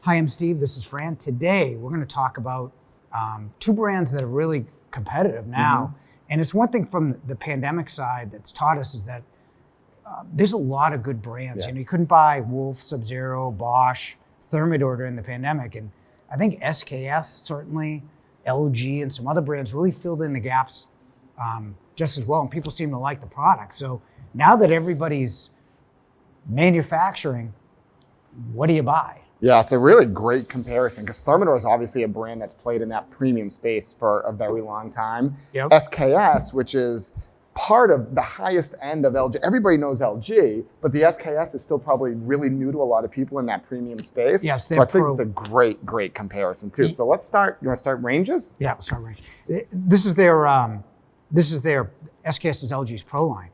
Hi, I'm Steve. This is Fran. Today, we're going to talk about two brands that are really competitive now. And it's one thing from the pandemic side that's taught us is that there's a lot of good brands. Yeah. You know, you couldn't buy Wolf, Sub-Zero, Bosch, Thermador during the pandemic. And I think SKS, certainly, LG, and some other brands really filled in the gaps just as well. And people seem to like the product. So now that everybody's manufacturing, what do you buy? Yeah, it's a really great comparison because Thermador is obviously a brand that's played in that premium space for a very long time. Yep. SKS, which is part of the highest end of LG. Everybody knows LG, but the SKS is still probably really new to a lot of people in that premium space. Yes, so I think it's a great comparison too. So let's start. You want to start ranges? Yeah, we'll start range. This is their SKS is LG's Pro line.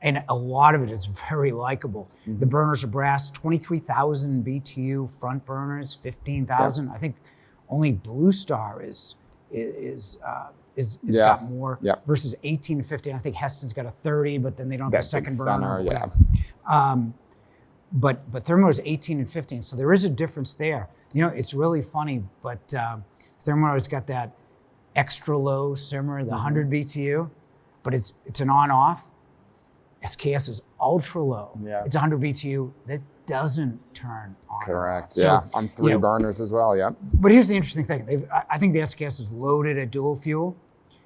And a lot of it is very likable. The burners are brass, 23,000 BTU front burners, 15,000. I think only Blue Star is got more versus 18 to 15. I think Heston's got a 30, but then they don't have the second burner. But Thermador is 18 and 15, so there is a difference there. You know, it's really funny, but Thermador's got that extra low simmer, the 100 BTU, but it's an on-off. SKS is ultra low. Yeah. It's 100 BTU that doesn't turn on. Correct. So, yeah, on three burners as well. Yeah. But here's the interesting thing. I think the SKS is loaded at dual fuel.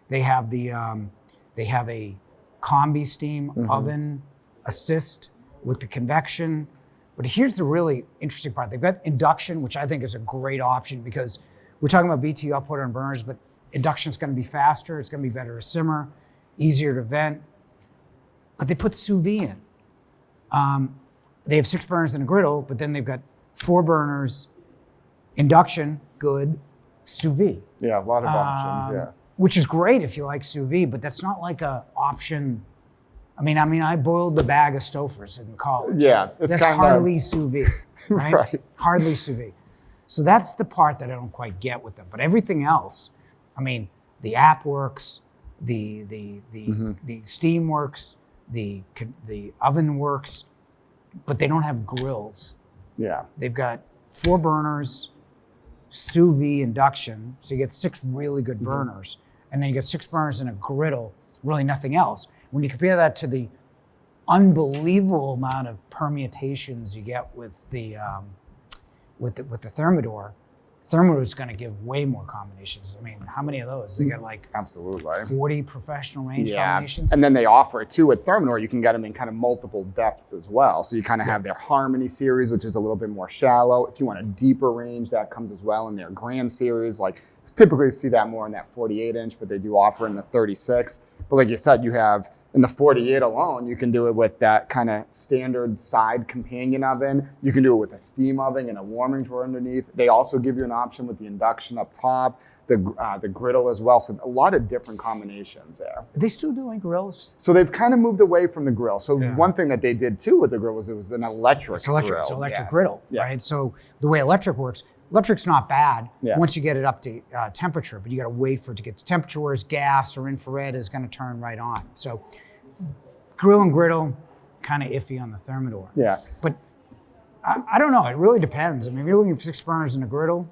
They have a combi steam oven assist with the convection. But here's the really interesting part. They've got induction, which I think is a great option because we're talking about BTU output on burners, but induction is going to be faster. It's going to be better to simmer, easier to vent. But they put Sous Vide in. They have 6 burners and a griddle, but then they've got 4 burners, induction, good, Sous Vide. Yeah, a lot of options, Which is great if you like Sous Vide, but that's not like an option. I mean, I boiled the bag of Stofers in college. Yeah, that's hardly Sous Vide, right? Right. Hardly Sous Vide. So that's the part that I don't quite get with them. But everything else, I mean, the app works, the steam works, the oven works, but they don't have grills. Yeah. They've got 4 burners, Sous Vide induction, so you get 6 really good burners, and then you get 6 burners and a griddle, really nothing else. When you compare that to the unbelievable amount of permutations you get with the Thermador, Thermador is going to give way more combinations. I mean, how many of those? They got like 40 professional range combinations. And then they offer it too with Thermador. You can get them in kind of multiple depths as well. So you kind of have their Harmony series, which is a little bit more shallow. If you want a deeper range, that comes as well in their Grand series. Like typically see that more in that 48 inch, but they do offer in the 36. But like you said, you have in the 48 alone, you can do it with that kind of standard side companion oven. You can do it with a steam oven and a warming drawer underneath. They also give you an option with the induction up top, the griddle as well. So a lot of different combinations there. Are they still doing grills? So they've kind of moved away from the grill. So one thing that they did too with the grill was it was an electric grill. It's electric griddle, right? So the way electric's not bad once you get it up to temperature, but you got to wait for it to get to temperature, whereas gas or infrared is going to turn right on. So grill and griddle, kind of iffy on the Thermador. Yeah. But I don't know. It really depends. I mean, if you're looking for 6 burners and a griddle,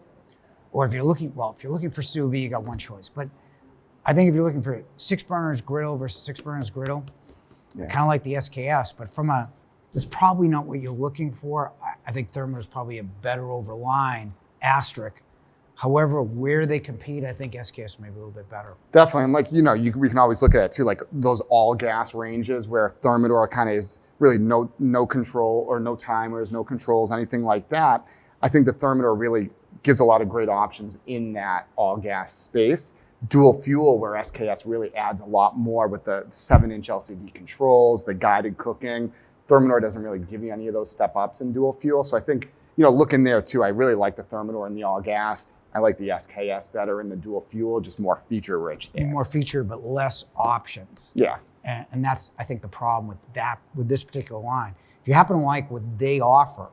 or if you're looking for Sous Vide, you got one choice. But I think if you're looking for 6 burners griddle versus 6 burners griddle, kind of like the SKS, but that's probably not what you're looking for. I think Thermador is probably a better over line. Asterisk. However, where they compete, I think SKS may be a little bit better. Definitely, and like we can always look at it too, like those all gas ranges where Thermador kind of is really no control or no timers, no controls, anything like that. I think the Thermador really gives a lot of great options in that all gas space. Dual fuel, where SKS really adds a lot more with the 7-inch LCD controls, the guided cooking. Thermador doesn't really give you any of those step ups in dual fuel, so I think. Looking there too, I really like the Thermador in the all gas. I like the SKS better in the dual fuel, just more feature rich there. More feature, but less options. Yeah. And that's, I think, the problem with this particular line. If you happen to like what they offer,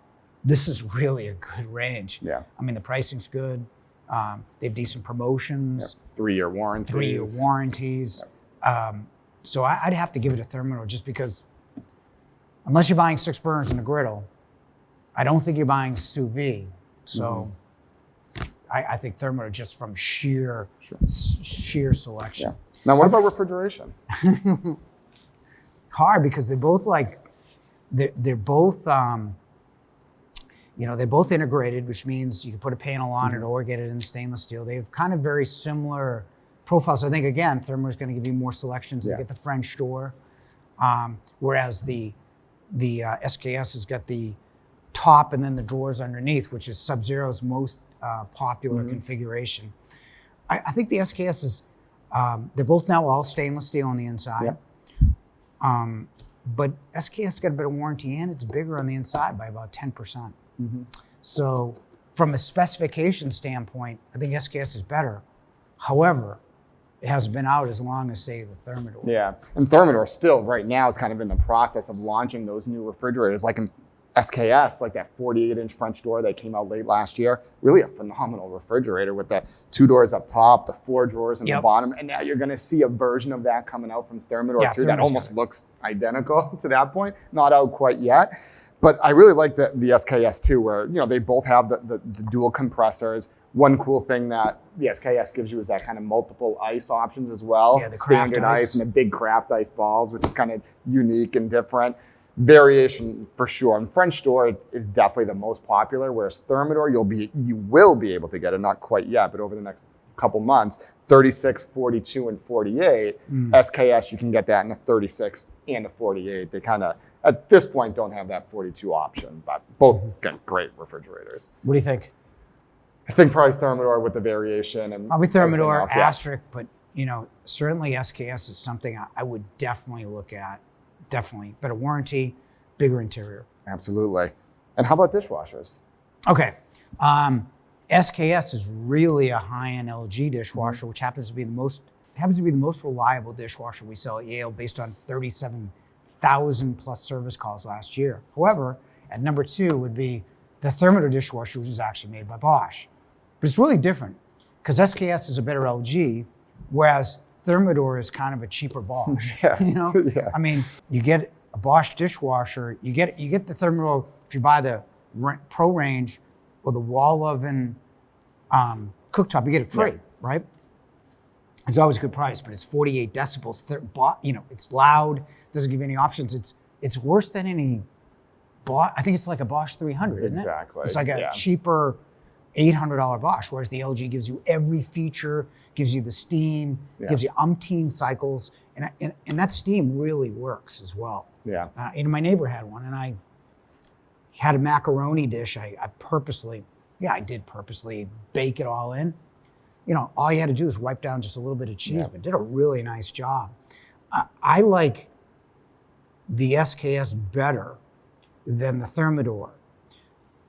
this is really a good range. Yeah. I mean, the pricing's good. They have decent promotions. Yep. 3-year warranties. 3-year warranties. Yep. So I'd have to give it a Thermador just because unless you're buying 6 burners and a griddle, I don't think you're buying Sous Vide. So I think Thermador just from sheer selection. Yeah. Now, what about refrigeration? Hard because they're both they're both they're both integrated, which means you can put a panel on it or get it in stainless steel. They have kind of very similar profiles. I think again, Thermador is going to give you more selections. They get the French door, whereas the SKS has got the top and then the drawers underneath, which is Sub-Zero's most popular configuration. I think the SKS is, they're both now all stainless steel on the inside. But SKS got a bit of warranty and it's bigger on the inside by about 10%. So from a specification standpoint, I think SKS is better. However, it hasn't been out as long as, say, the Thermador. Yeah, and Thermador still right now is kind of in the process of launching those new refrigerators, like in SKS, like that 48-inch French door that came out late last year. Really a phenomenal refrigerator with the 2 doors up top, the 4 drawers in the bottom, and now you're going to see a version of that coming out from Thermador too. That almost looks identical to that point. Not out quite yet. But I really like the SKS too, where they both have the dual compressors. One cool thing that the SKS gives you is that kind of multiple ice options as well. Yeah, the standard ice and the big craft ice balls, which is kind of unique and different. Variation for sure. And French door is definitely the most popular, whereas Thermador, you will be able to get it, not quite yet, but over the next couple months, 36, 42, and 48. SKS, you can get that in a 36 and a 48. They kind of, at this point, don't have that 42 option, but both get great refrigerators. What do you think? I think probably Thermador with the variation. And probably Thermador, asterisk, but certainly SKS is something I would definitely look at. Definitely. Better warranty, bigger interior. Absolutely. And how about dishwashers? Okay. SKS is really a high-end LG dishwasher, which happens to be the most reliable dishwasher we sell at Yale based on 37,000 plus service calls last year. However, at number 2 would be the Thermador dishwasher, which is actually made by Bosch. But it's really different because SKS is a better LG, whereas Thermador is kind of a cheaper Bosch. I mean, you get a Bosch dishwasher, you get the Thermador if you buy the Pro range or the wall oven cooktop, you get it free, right? It's always a good price, but it's 48 decibels. It's loud, doesn't give you any options. It's worse than any Bosch. I think it's like a Bosch 300, isn't it? Exactly. It's like a cheaper $800 Bosch, whereas the LG gives you every feature, gives you the steam, gives you umpteen cycles, and that steam really works as well. Yeah. My neighbor had one, and I had a macaroni dish. I did purposely bake it all in. All you had to do is wipe down just a little bit of cheese, but did a really nice job. I like the SKS better than the Thermador.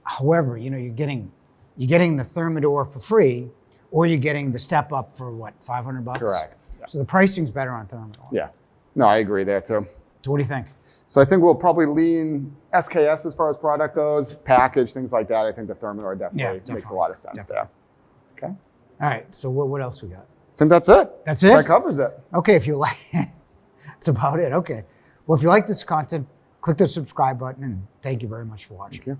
However, you're getting the Thermador for free, or you're getting the step up for what, $500? Correct. Yeah. So the pricing's better on Thermador. Yeah. No, I agree there too. So what do you think? So I think we'll probably lean SKS as far as product goes, package, things like that. I think the Thermador definitely makes a lot of sense there. Okay. All right. So what else we got? I think that's it. That's it? That covers it. Okay. If you like it, that's about it. Okay. Well, if you like this content, click the subscribe button, and thank you very much for watching. Thank you.